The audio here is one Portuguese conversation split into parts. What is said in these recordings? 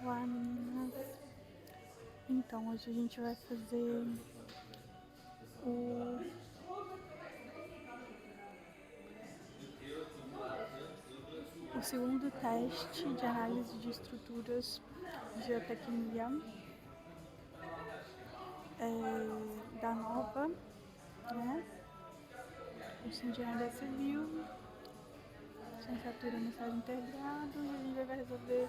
Olá, meninas. Então, hoje a gente vai fazer o segundo teste de análise de estruturas de geotecnia da nova, né? Curso de Engenharia Civil, licenciatura no estágio integrado, e a gente vai resolver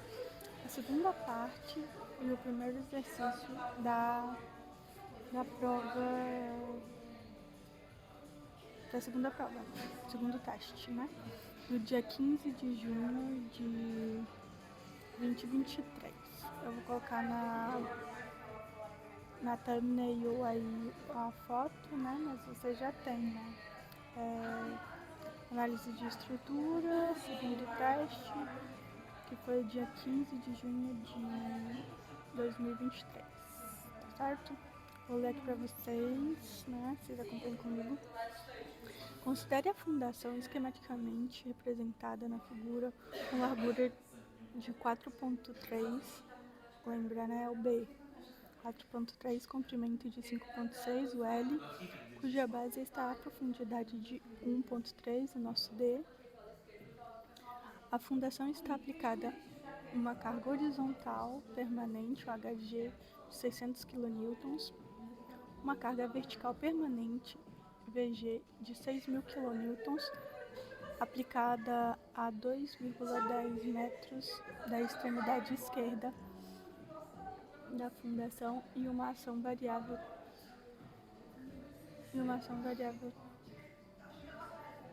a segunda parte e o primeiro exercício da prova, da segunda prova, segundo teste, né? No dia 15 de junho de 2023. Eu vou colocar na thumbnail aí a foto, né? Mas você já tem, né? Análise de estrutura, segundo teste, que foi o dia 15 de junho de 2023, tá certo? Vou ler aqui para vocês, né? Vocês acompanhem comigo. Considere a fundação esquematicamente representada na figura com largura de 4,3, lembra, né? O B. 4,3, comprimento de 5,6, o L, cuja base está à profundidade de 1,3, o nosso D. A fundação está aplicada uma carga horizontal permanente, o HG, de 600 kN, uma carga vertical permanente, VG, de 6.000 kN, aplicada a 2,10 metros da extremidade esquerda da fundação e uma ação variável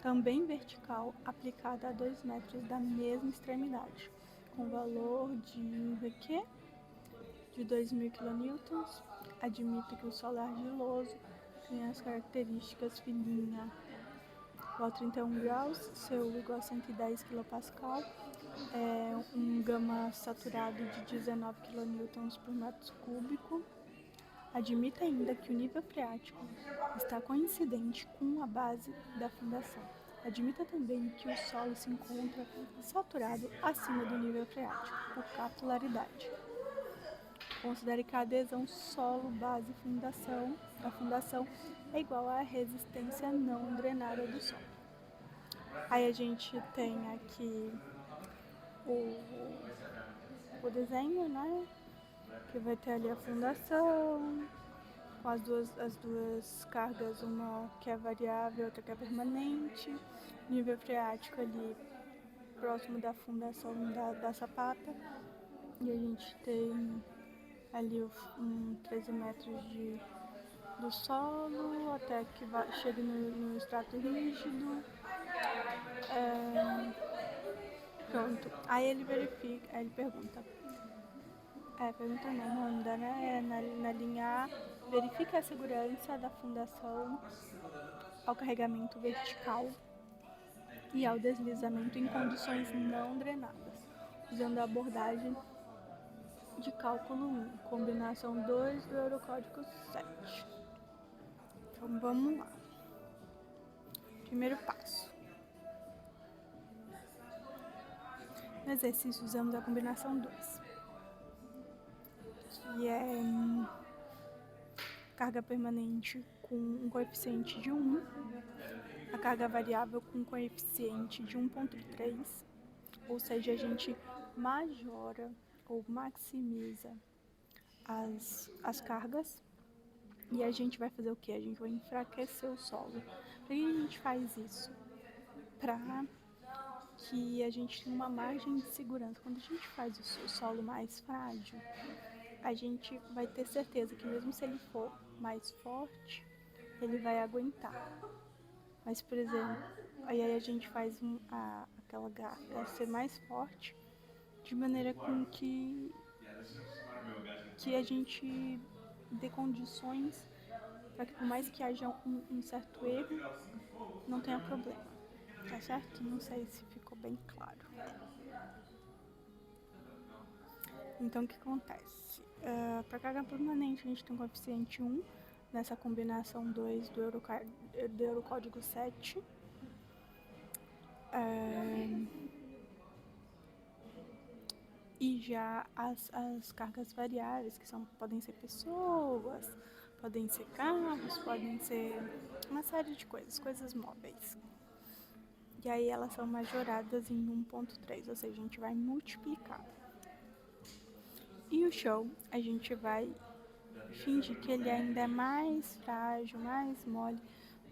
também vertical aplicada a 2 metros da mesma extremidade, com valor de VQ de 2.000 kN. Admito que o solo é argiloso tem as características fininha igual a 31 graus, seu igual a 110 kPa, um gama saturado de 19 kN por metro cúbico. Admita ainda que o nível freático está coincidente com a base da fundação. Admita também que o solo se encontra saturado acima do nível freático, por capilaridade. Considere que a adesão solo-base-fundação da fundação é igual à resistência não drenada do solo. Aí a gente tem aqui o desenho, né? Que vai ter ali a fundação, com as duas cargas, uma que é variável, outra que é permanente, nível freático ali próximo da fundação da sapata, e a gente tem ali 13 metros do solo até que chegue no extrato rígido. Pronto, aí ele verifica, aí ele pergunta não, manda, né? Na linha A, verifique a segurança da fundação ao carregamento vertical e ao deslizamento em condições não drenadas, usando a abordagem de cálculo 1, combinação 2 do Eurocódigo 7. Então vamos lá. Primeiro passo. No exercício usamos a combinação 2, que é carga permanente com um coeficiente de 1, a carga variável com um coeficiente de 1,3, ou seja, a gente majora ou maximiza as cargas, e a gente vai fazer o que? A gente vai enfraquecer o solo. Por que a gente faz isso? Para que a gente tenha uma margem de segurança. Quando a gente faz o solo mais frágil, a gente vai ter certeza que mesmo se ele for mais forte, ele vai aguentar. Mas, por exemplo, aí a gente faz aquela garra ser mais forte, de maneira com que a gente dê condições para que, por mais que haja um certo erro, não tenha problema. Tá certo? Não sei se ficou bem claro. Então, o que acontece? Para carga permanente, a gente tem um coeficiente 1 nessa combinação 2 do Eurocódigo 7. E já as cargas variáveis, que podem ser pessoas, podem ser carros, podem ser uma série de coisas móveis. E aí elas são majoradas em 1.3, ou seja, a gente vai multiplicar. E o show, a gente vai fingir que ele ainda é mais frágil, mais mole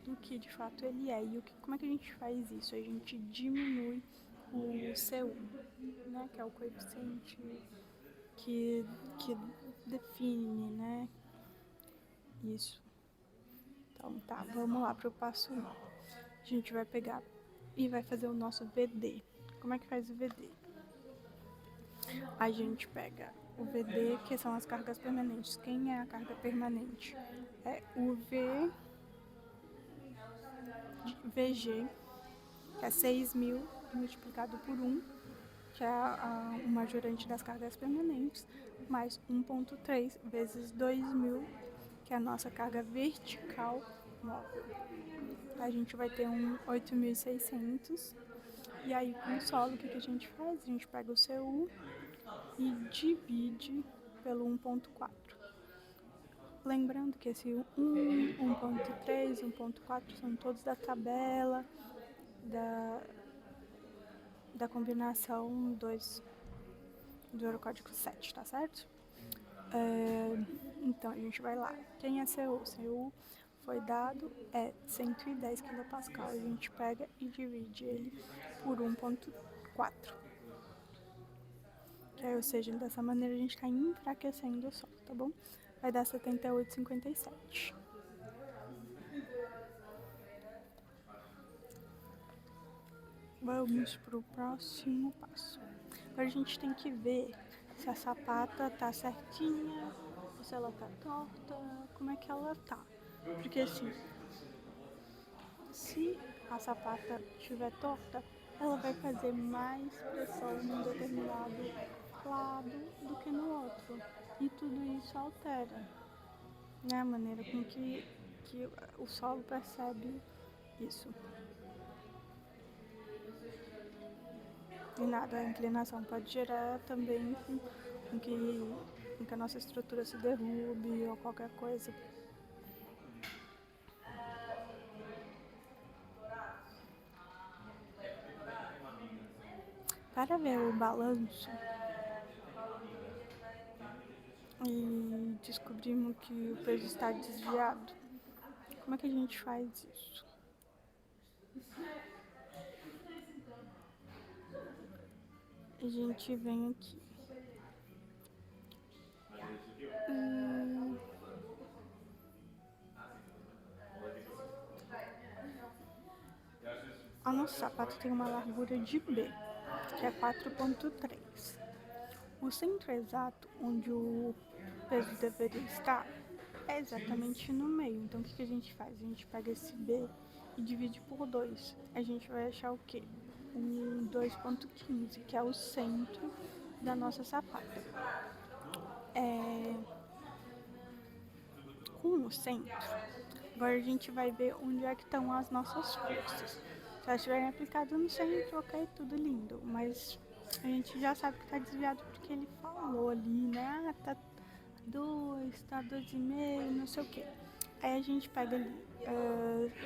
do que de fato ele é. E como é que a gente faz isso? A gente diminui o C1, né, que é o coeficiente que define, né, isso. Então tá, vamos lá pro passo 1. A gente vai pegar e vai fazer o nosso VD. Como é que faz o VD? A gente pega o VD, que são as cargas permanentes. Quem é a carga permanente? É o VG, que é 6.000 multiplicado por 1, que é o majorante das cargas permanentes, mais 1.3 vezes 2.000, que é a nossa carga vertical móvel. A gente vai ter um 8.600. E aí, com o solo, o que a gente faz? A gente pega o CU e divide pelo 1.4. Lembrando que esse 1, 1.3, 1.4 são todos da tabela da combinação 2 do Eurocódigo 7, tá certo? Então, a gente vai lá. Quem é CU? CU foi dado, é 110 kPa. A gente pega e divide ele por 1.4. Ou seja, dessa maneira a gente está enfraquecendo o solo, tá bom? Vai dar 78,57. Vamos pro próximo passo. Agora a gente tem que ver se a sapata tá certinha, ou se ela tá torta, como é que ela tá. Porque assim, se a sapata estiver torta, ela vai fazer mais pressão num determinado lado do que no outro. E tudo isso altera, né, a maneira com que o solo percebe isso. E nada, a inclinação pode gerar também com que a nossa estrutura se derrube ou qualquer coisa. Para ver o balanço e descobrimos que o peso está desviado, como é que a gente faz isso? A gente vem aqui. A nossa sapato tem uma largura de B, que é 4,3. O centro exato onde o peso deveria estar é exatamente no meio. Então, o que a gente faz? A gente pega esse B e divide por 2. A gente vai achar o quê? Um 2,15, que é o centro da nossa sapata. Com o centro, agora a gente vai ver onde é que estão as nossas forças. Se elas estiverem aplicadas no centro, ok, tudo lindo. Mas a gente já sabe que está desviado porque ele falou ali, né? Ah, tá 2, tá 2,5, não sei o que. Aí a gente pega ali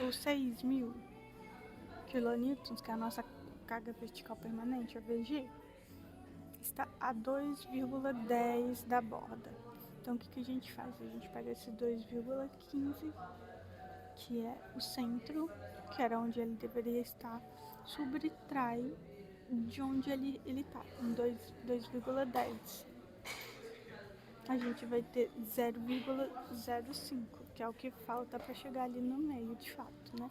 os 6.000 kilonewtons, que é a nossa carga vertical permanente, a VG, está a 2,10 da borda. Então, o que a gente faz? A gente pega esse 2,15, que é o centro, que era onde ele deveria estar, subtrai de onde ele está, em 2,10. A gente vai ter 0,05, que é o que falta para chegar ali no meio, de fato, né?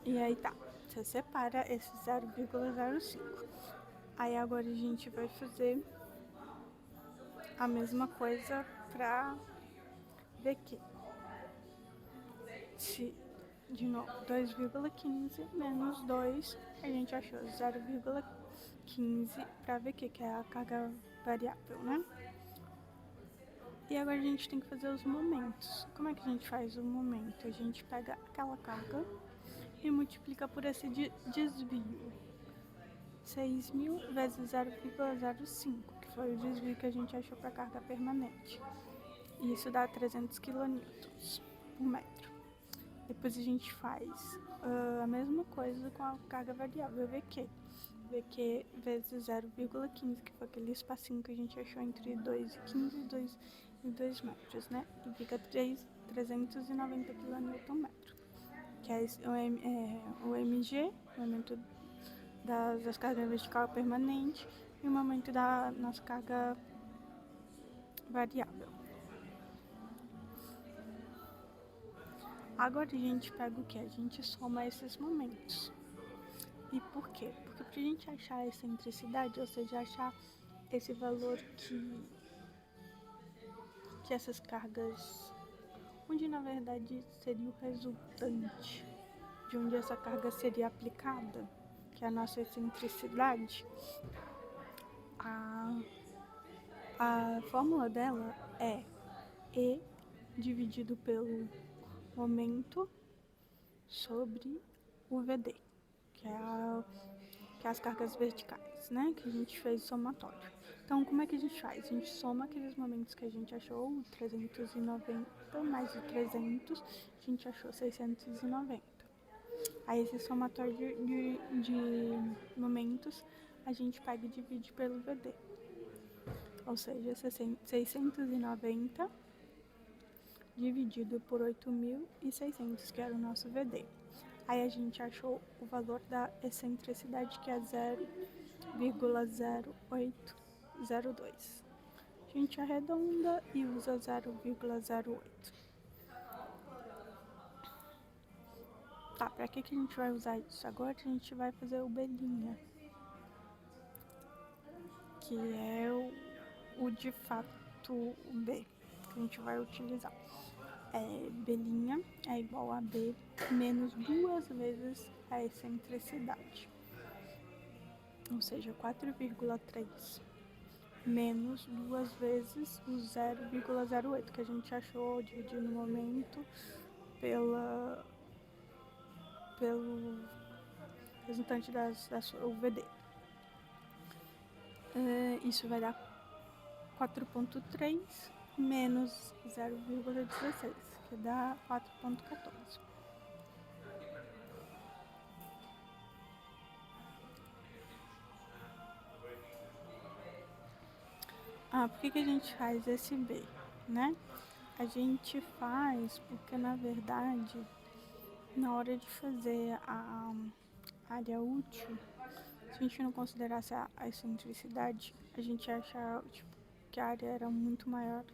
E aí tá, você separa esse 0,05. Aí agora a gente vai fazer a mesma coisa para VQ. Se, de novo, 2,15 menos 2, a gente achou 0,15 para VQ, que é a carga variável, né? E agora a gente tem que fazer os momentos. Como é que a gente faz o momento? A gente pega aquela carga e multiplica por esse desvio. 6.000 vezes 0,05, que foi o desvio que a gente achou para carga permanente. E isso dá 300 kN por metro. Depois a gente faz a mesma coisa com a carga variável VQ. VQ vezes 0,15, que foi aquele espacinho que a gente achou entre 2,15 e 2 metros, né? E fica 390 kN, que é o MG, o momento das cargas vertical permanente, e o momento da nossa carga variável. Agora a gente pega o que? A gente soma esses momentos. E por quê? Porque pra gente achar a excentricidade, ou seja, achar esse valor que essas cargas, onde na verdade seria o resultante de onde essa carga seria aplicada, que é a nossa excentricidade, a fórmula dela é E dividido pelo momento sobre o VD, que é as cargas verticais, né? Que a gente fez o somatório. Então, como é que a gente faz? A gente soma aqueles momentos que a gente achou, 390 mais o 300, a gente achou 690. Aí, esse somatório de momentos, a gente pega e divide pelo VD. Ou seja, 690 dividido por 8.600, que era o nosso VD. Aí a gente achou o valor da excentricidade, que é 0,0802. A gente arredonda e usa 0,08. Tá, pra que a gente vai usar isso? Agora a gente vai fazer o belinha, que é o de fato o B que a gente vai utilizar. Belinha é igual a B menos 2 vezes a excentricidade, ou seja, 4,3 menos 2 vezes o 0,08 que a gente achou dividindo no momento pelo resultante o VD. Isso vai dar 4,3 menos 0,16, que dá 4,14. Por que a gente faz esse B, né? A gente faz porque, na verdade, na hora de fazer a área útil, se a gente não considerasse a excentricidade, a gente ia achar que a área era muito maior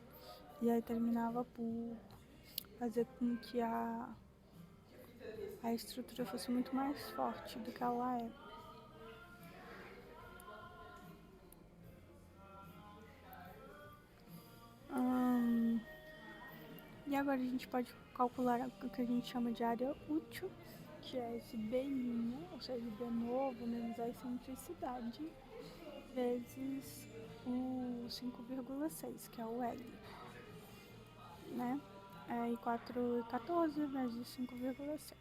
e aí terminava por fazer com que a estrutura fosse muito mais forte do que ela é. E agora a gente pode calcular o que a gente chama de área útil, que é esse B', ou seja, B novo menos a excentricidade, vezes o 5,6, que é o L, né? E 4,14 vezes 5,6.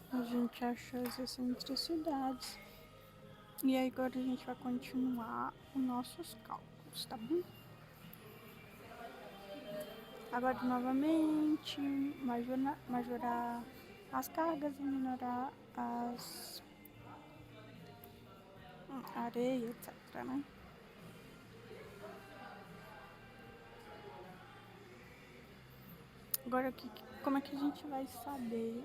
A gente achou as excentricidades. E aí agora a gente vai continuar os nossos cálculos, tá bom? Agora novamente, majorar as cargas e minorar as areia, etc, né? Agora, como é que a gente vai saber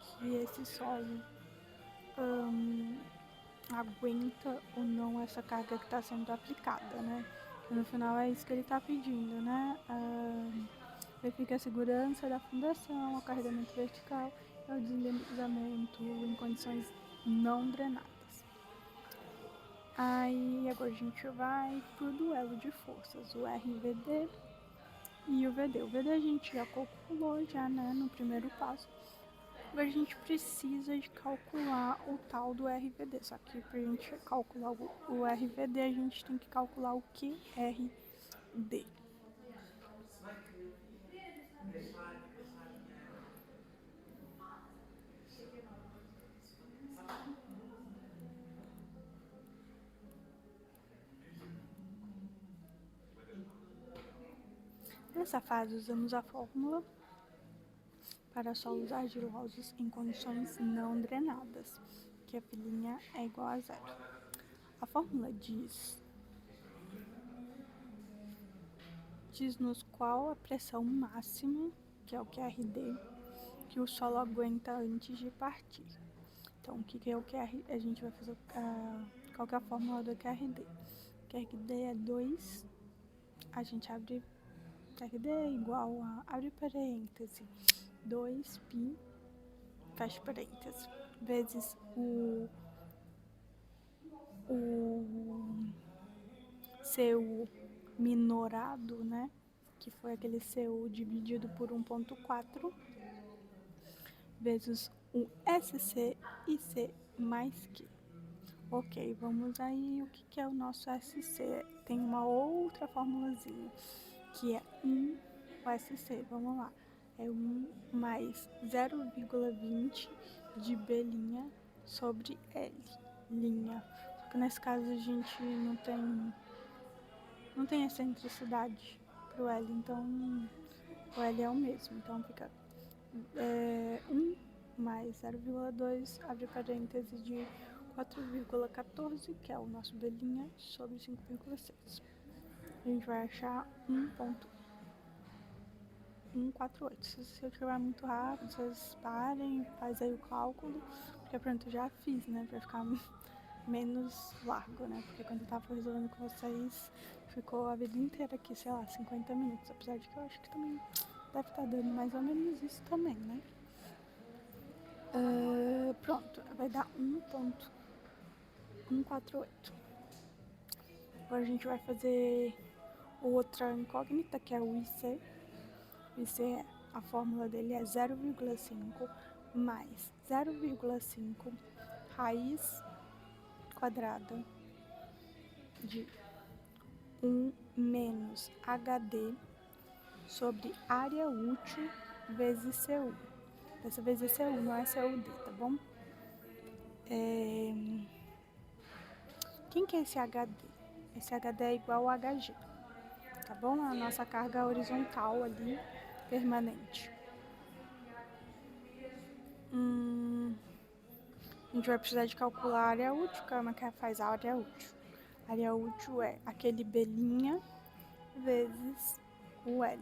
que esse solo aguenta ou não essa carga que está sendo aplicada, né? Porque no final é isso que ele está pedindo, né? Verifica a segurança da fundação, o carregamento vertical e o deslizamento em condições não drenadas. Aí agora a gente vai pro duelo de forças, o RVD e o VD. O VD a gente já calculou já, né, no primeiro passo. Agora a gente precisa de calcular o tal do RVD, só que pra gente calcular o RVD a gente tem que calcular o QRD. Nessa fase usamos a fórmula para solos argilosos em condições não drenadas, que a filhinha é igual a zero. A fórmula diz-nos qual a pressão máxima, que é o QRD, que o solo aguenta antes de partir. Então, o que é o QRD? A gente vai fazer qual que é a fórmula do QRD? QRD é 2, a gente abre QRD é igual a, abre parêntese, 2π, fecha parêntese, vezes o CU minorado, né? Que foi aquele CU dividido por 1,4, vezes o SC e C mais Q. Ok, vamos aí, o que é o nosso SC? Tem uma outra formulazinha, que é 1 o SC, vamos lá. É 1 mais 0,20 de B' sobre L'. Só que nesse caso a gente não tem excentricidade pro L, então o L é o mesmo. Então fica 1 mais 0,2, abre parêntese, de 4,14, que é o nosso B', sobre 5,6. A gente vai achar 1,148. Se eu estiver muito rápido, vocês parem, faz aí o cálculo, porque pronto, eu já fiz, né, pra ficar menos largo, né, porque quando eu tava resolvendo com vocês, ficou a vida inteira aqui, sei lá, 50 minutos, apesar de que eu acho que também deve estar dando mais ou menos isso também, né. Pronto, vai dar 1,148. Agora a gente vai fazer outra incógnita, que é o IC. O IC, a fórmula dele é 0,5 mais 0,5 raiz quadrada de 1 menos HD sobre área útil vezes CU. Dessa vez é CU, não é CUD, tá bom? Quem que é esse HD? Esse HD é igual ao HG, tá bom? A nossa carga horizontal ali, permanente. A gente vai precisar de calcular a área útil. Como é que faz a área útil? A área útil é aquele B' vezes o L.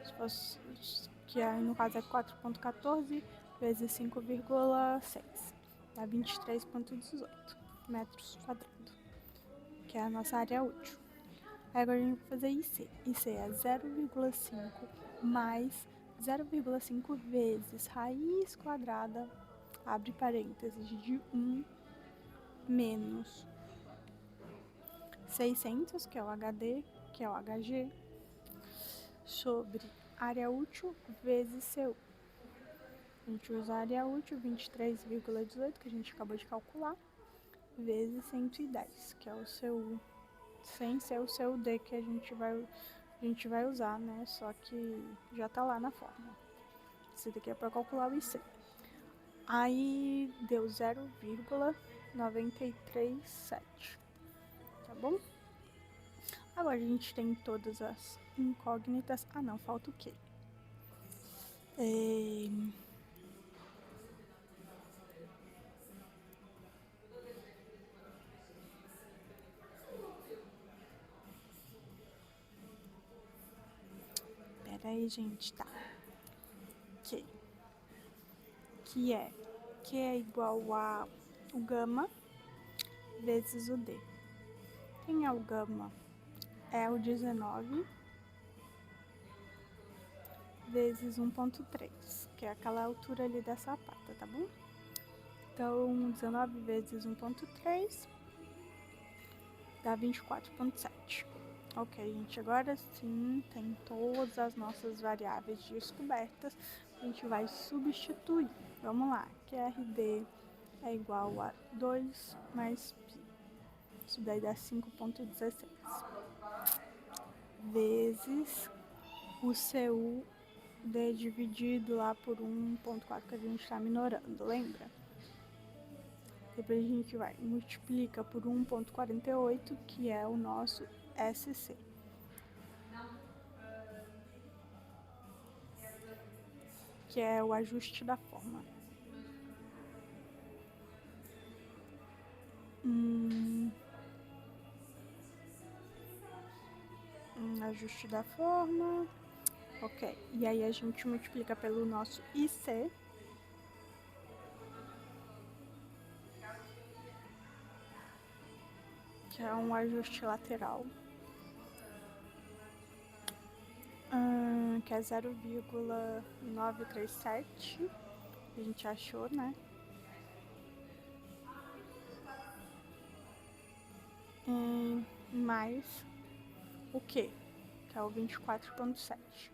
Se fosse, que aí no caso é 4,14 vezes 5,6. Dá 23,18 metros quadrados, que é a nossa área útil. Aí agora a gente vai fazer IC. IC é 0,5 mais 0,5 vezes raiz quadrada, abre parênteses, de 1 menos 600, que é o HD, que é o HG, sobre área útil vezes CU. A gente usa a área útil, 23,18, que a gente acabou de calcular, vezes 110, que é o CU, sem ser o CUD que a gente vai usar, né? Só que já tá lá na fórmula. Esse daqui é para calcular o IC. Aí deu 0,937, tá bom? Agora a gente tem todas as incógnitas. Ah, não, falta o quê? Pera aí, gente, tá. Que é igual a o gama vezes o D. Quem é o gama? É o 19 vezes 1,3, que é aquela altura ali da sapata, tá bom? Então, 19 vezes 1,3 dá 24,7. Ok, gente, agora sim tem todas as nossas variáveis descobertas. A gente vai substituir. Vamos lá, QRD é igual a 2 mais π. Isso daí dá 5,16. Vezes o CUD dividido lá por 1,4 que a gente está minorando, lembra? Depois a gente vai multiplica por 1,48, que é o nosso SC. Que é o ajuste da forma. Ajuste da forma. Ok. E aí a gente multiplica pelo nosso IC. Que é um ajuste lateral. Que é 0,937. A gente achou, né? Mais o Q, que é o 24,7.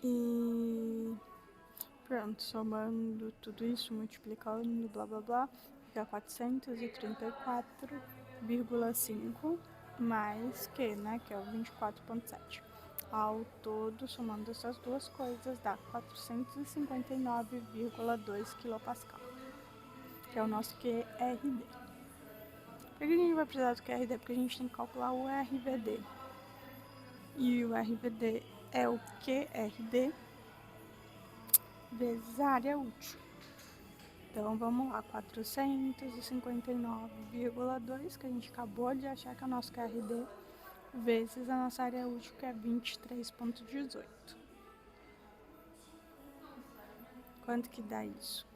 E pronto, somando tudo isso, multiplicando, blá blá blá, fica 434,5 mais Q, né, que é o 24,7. Ao todo, somando essas duas coisas, dá 459,2 kPa, que é o nosso QRD. Por que a gente vai precisar do QRD? Porque a gente tem que calcular o RVD. E o RVD é o QRD vezes a área útil. Então, vamos lá, 459,2, que a gente acabou de achar que é o nosso QRD, vezes a nossa área útil, que é 23,18. Quanto que dá isso?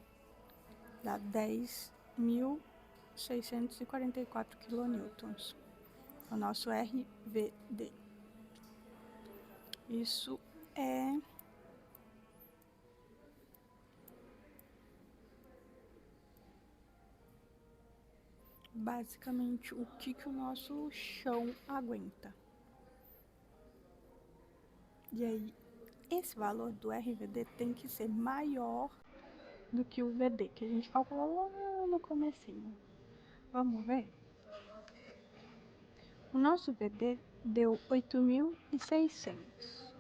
Dá 10.644 kN, o nosso RVD. Isso é basicamente o que o nosso chão aguenta. E aí, esse valor do RVD tem que ser maior do que o VD, que a gente calculou lá no comecinho. Vamos ver? O nosso VD deu 8.600.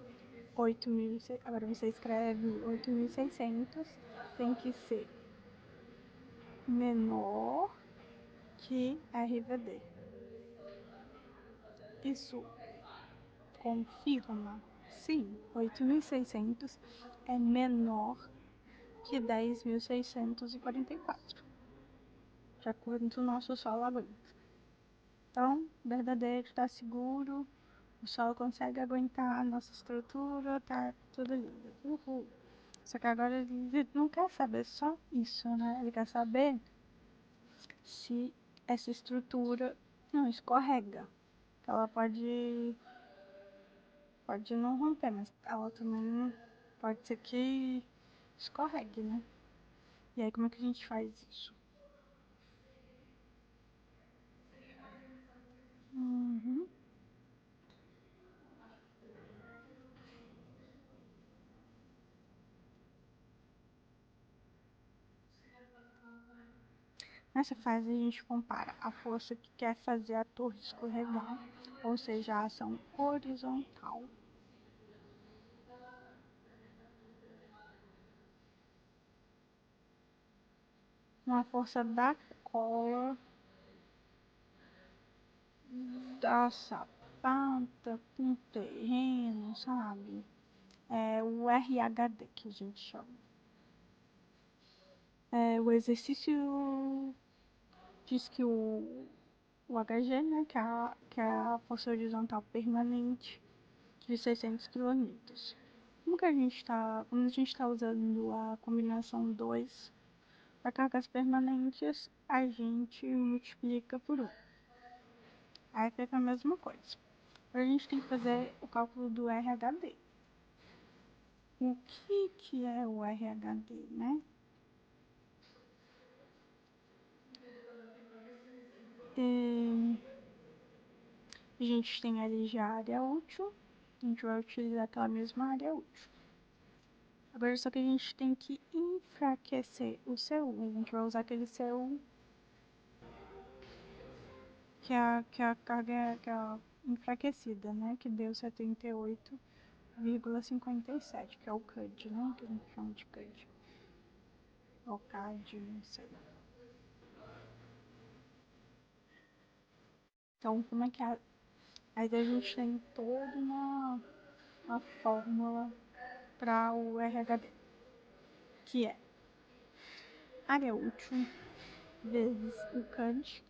Agora você escreve 8.600, tem que ser menor que RVD. Isso confirma? Sim, 8.600 é menor que 10.644, de acordo com o nosso solo aguenta. Então, verdadeiro, está seguro, o solo consegue aguentar a nossa estrutura, tá tudo lindo. Uhul. Só que agora ele não quer saber só isso, né? Ele quer saber se essa estrutura não escorrega. Ela pode não romper, mas ela também pode ser que escorregue, né? E aí, como é que a gente faz isso? Nessa fase, a gente compara a força que quer fazer a torre escorregar, ou seja, a ação horizontal. Uma força da cola, da sapata, com o terreno, sabe? É o RHD que a gente chama. O exercício diz que o HG, né, que é a força horizontal permanente de 600 kN. Quando a gente está usando a combinação 2 para cargas permanentes, a gente multiplica por 1. Aí fica a mesma coisa. A gente tem que fazer o cálculo do RHD. O que é o RHD, né? A gente tem ali já a área útil, a gente vai utilizar aquela mesma área útil. Agora só que a gente tem que enfraquecer o C1. A gente vai usar aquele C1 que é a carga que é a enfraquecida, né? Que deu 78,57, que é o CUD, né? Que a gente chama de CUD. Ou CAD, não sei. Então, como é que é? Aí a gente tem toda uma fórmula para o RHD, que é área útil vezes o CUD,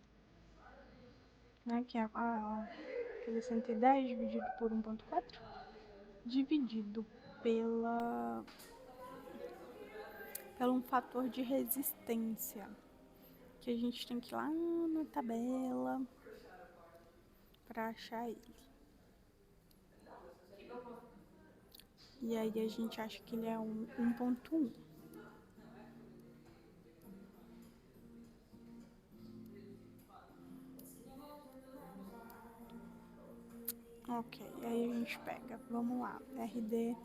né, que é aquele 110 dividido por 1,4, dividido pelo um fator de resistência, que a gente tem que ir lá na tabela para achar ele. E aí a gente acha que ele é 1,1. Ok, aí a gente pega, vamos lá, RHD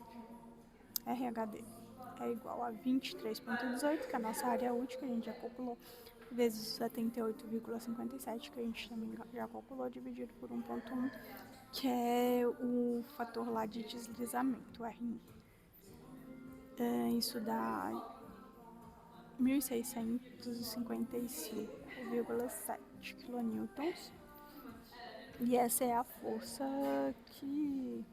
é igual a 23,18, que é a nossa área útil, que a gente já calculou, vezes 78,57, que a gente também já calculou, dividido por 1,1, que é o fator lá de deslizamento, R1. Isso dá 1.655,7 kN. E essa é a força que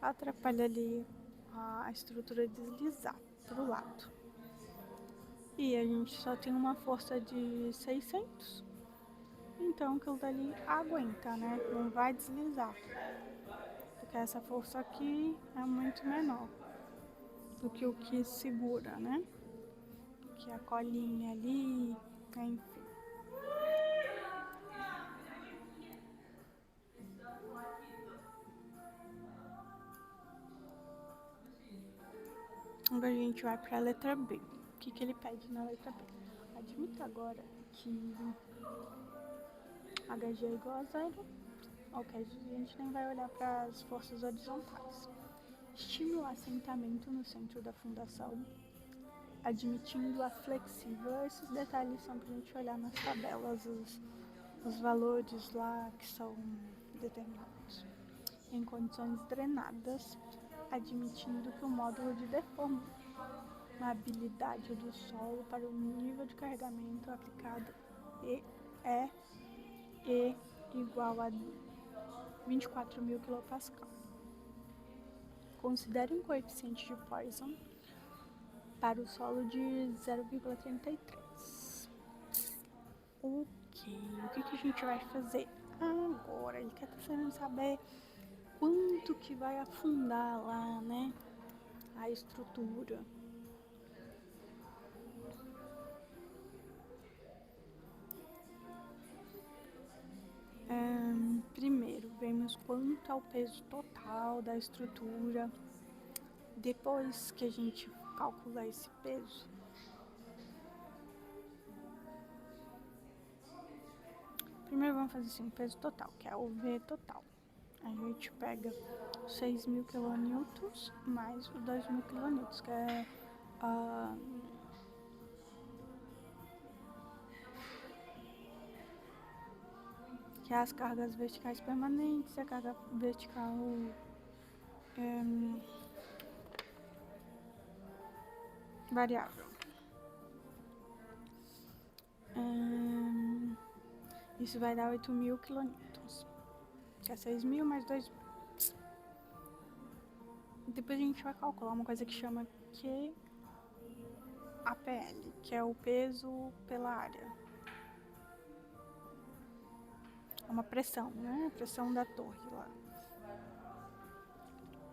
atrapalha ali a estrutura deslizar para o lado. E a gente só tem uma força de 600, então aquilo dali aguenta, né? Não vai deslizar, porque essa força aqui é muito menor do que o que segura, né? Que a colinha ali, enfim. Agora a gente vai para a letra B. O que ele pede na letra B? Admita agora que HG é igual a zero. Ok, a gente nem vai olhar para as forças horizontais. Estime o assentamento no centro da fundação, admitindo a flexível. Esses detalhes são para a gente olhar nas tabelas, os valores lá que são determinados. Em condições drenadas, admitindo que o módulo de deformabilidade do solo para o nível de carregamento aplicado é igual a 24.000 kPa. Considere um coeficiente de Poisson para o solo de 0,33. Ok, o que a gente vai fazer agora? Ele quer querendo saber quanto que vai afundar lá, né, a estrutura. Primeiro, vemos quanto é o peso total da estrutura. Depois que a gente calcular esse peso, primeiro vamos fazer assim, o peso total, que é o V total. A gente pega 6.000 kN mais os 2.000 kN, que é as cargas verticais permanentes e a carga vertical variável. Isso vai dar 8.000 kN, que é 6.000 mais 2.000. Depois a gente vai calcular uma coisa que chama QAPL, que é o peso pela área. É uma pressão, né? A pressão da torre lá.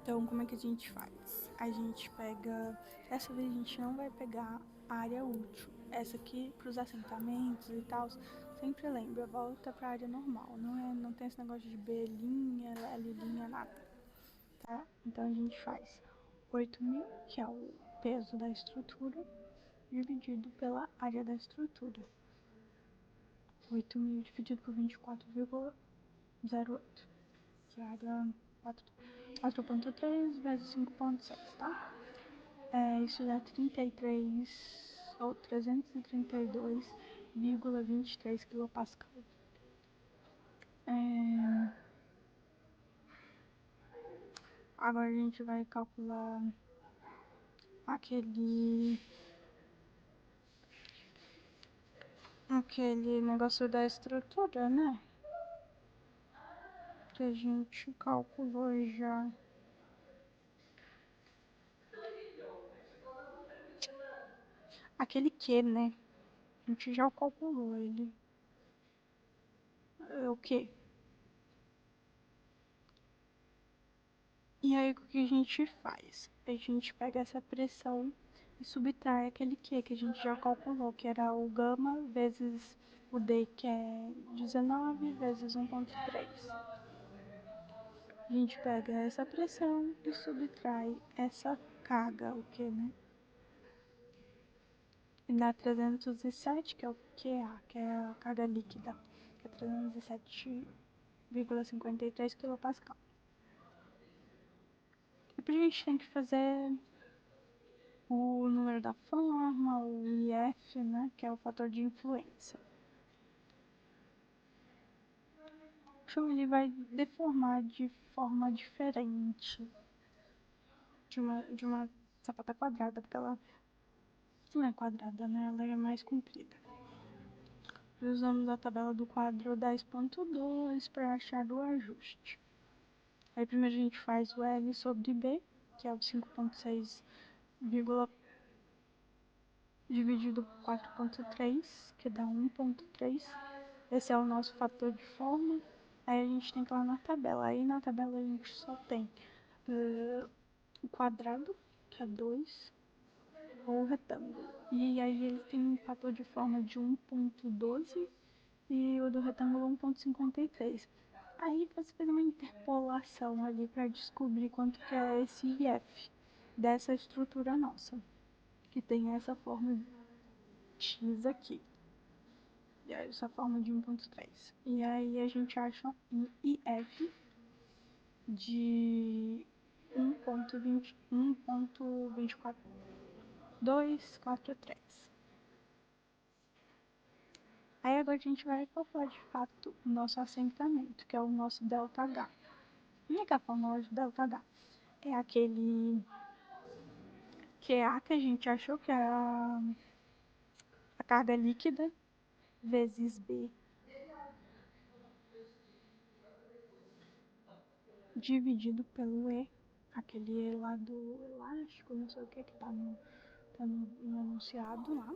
Então, como é que a gente faz? A gente pega... Dessa vez a gente não vai pegar a área útil. Essa aqui, para os assentamentos e tal, sempre lembra, volta para a área normal. Não tem esse negócio de B', L', nada. Tá? Então, a gente faz 8.000, que é o peso da estrutura, dividido pela área da estrutura. 8.000 dividido por 24,08, que era 4,3 vezes 5,6, tá? Isso dá 33 ou 332,23 quilopascal. Agora a gente vai calcular aquele negócio da estrutura, né? Que a gente calculou já. Aquele que, né? A gente já calculou ele. O que? E aí o que a gente faz? A gente pega essa pressão e subtrai aquele que a gente já calculou, que era o gama vezes o D, que é 19 vezes 1,3. A gente pega essa pressão e subtrai essa carga, o que, né? E dá 307, que é o QA, que é a carga líquida, que é 307,53 kPa. Depois a gente tem que fazer o número da forma, o IF, né, que é o fator de influência. Então ele vai deformar de forma diferente de uma sapata quadrada, porque ela não é quadrada, né, ela é mais comprida. Usamos a tabela do quadro 10.2 para achar o ajuste. Aí primeiro a gente faz o L sobre B, que é o 5,6 dividido por 4,3, que dá 1,3. Esse é o nosso fator de forma. Aí a gente tem que ir lá na tabela. Aí na tabela a gente só tem o quadrado, que é 2, ou o retângulo. E aí ele tem um fator de forma de 1,12 e o do retângulo 1,53. Aí você faz uma interpolação ali para descobrir quanto que é esse IF dessa estrutura nossa, que tem essa forma X aqui. E aí essa forma de 1,3. E aí a gente acha um IF de 1,24243. Aí agora a gente vai calcular de fato o nosso assentamento, que é o nosso ΔH. E a fórmula de ΔH é aquele QA que a gente achou que era a carga líquida vezes B dividido pelo E, aquele E lá do elástico, não sei o que tá no enunciado lá.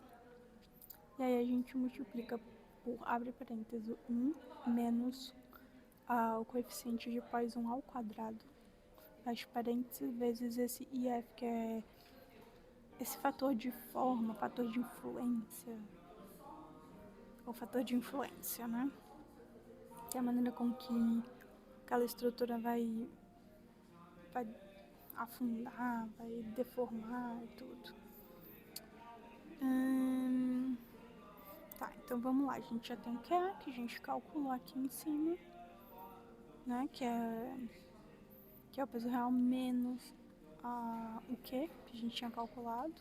E aí a gente multiplica por, abre parênteses, 1 menos o coeficiente de Poisson ao quadrado, fecha parênteses, vezes esse IF, que é esse fator de forma, fator de influência, o fator de influência, né? Que é a maneira com que aquela estrutura vai afundar, vai deformar e tudo. Tá, então vamos lá. A gente já tem o QA, que a gente calculou aqui em cima, né? Que é o peso real menos o Q, que a gente tinha calculado,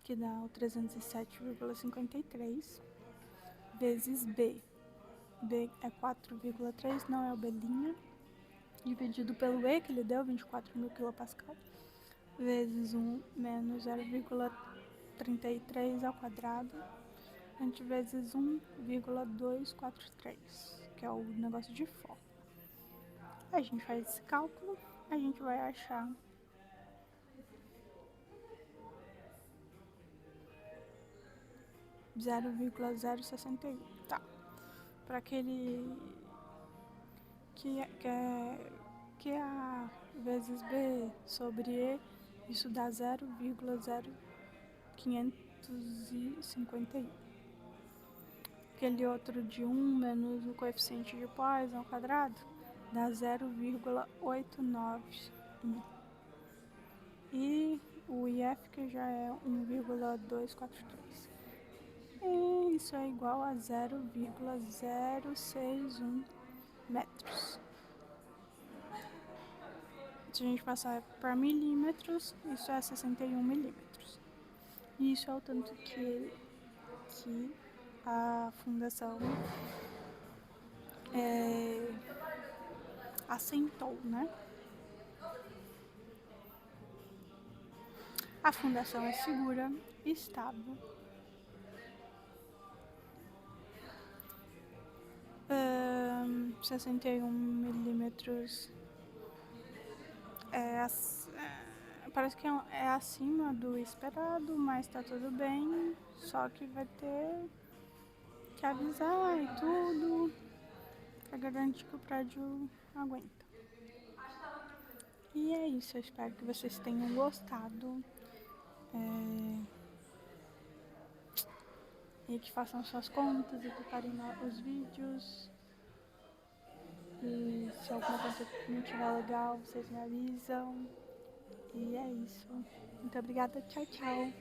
que dá o 307,53, vezes B. B é 4,3, não é o B', dividido pelo E, que ele deu, 24.000 kPa, vezes 1 menos 0,33 ao quadrado, entre vezes 1,243, que é o negócio de forma. A gente faz esse cálculo, a gente vai achar 0,061, tá? Para aquele que é A vezes B sobre E, isso dá 0,0551. Aquele outro de 1 menos o coeficiente de Poisson ao quadrado dá 0,891. E o IF, que já é 1,243. E isso é igual a 0,061 metros. Se a gente passar para milímetros, isso é 61 milímetros. E isso é o tanto que a fundação assentou, né? A fundação é segura, estável, 61 milímetros parece que é acima do esperado, mas tá tudo bem, só que vai ter que avisar e tudo pra garantir que o prédio aguenta. E é isso, eu espero que vocês tenham gostado e que façam suas contas e preparem os vídeos. E se alguma coisa não estiver legal, vocês me avisam. E é isso. Muito obrigada. Tchau, tchau.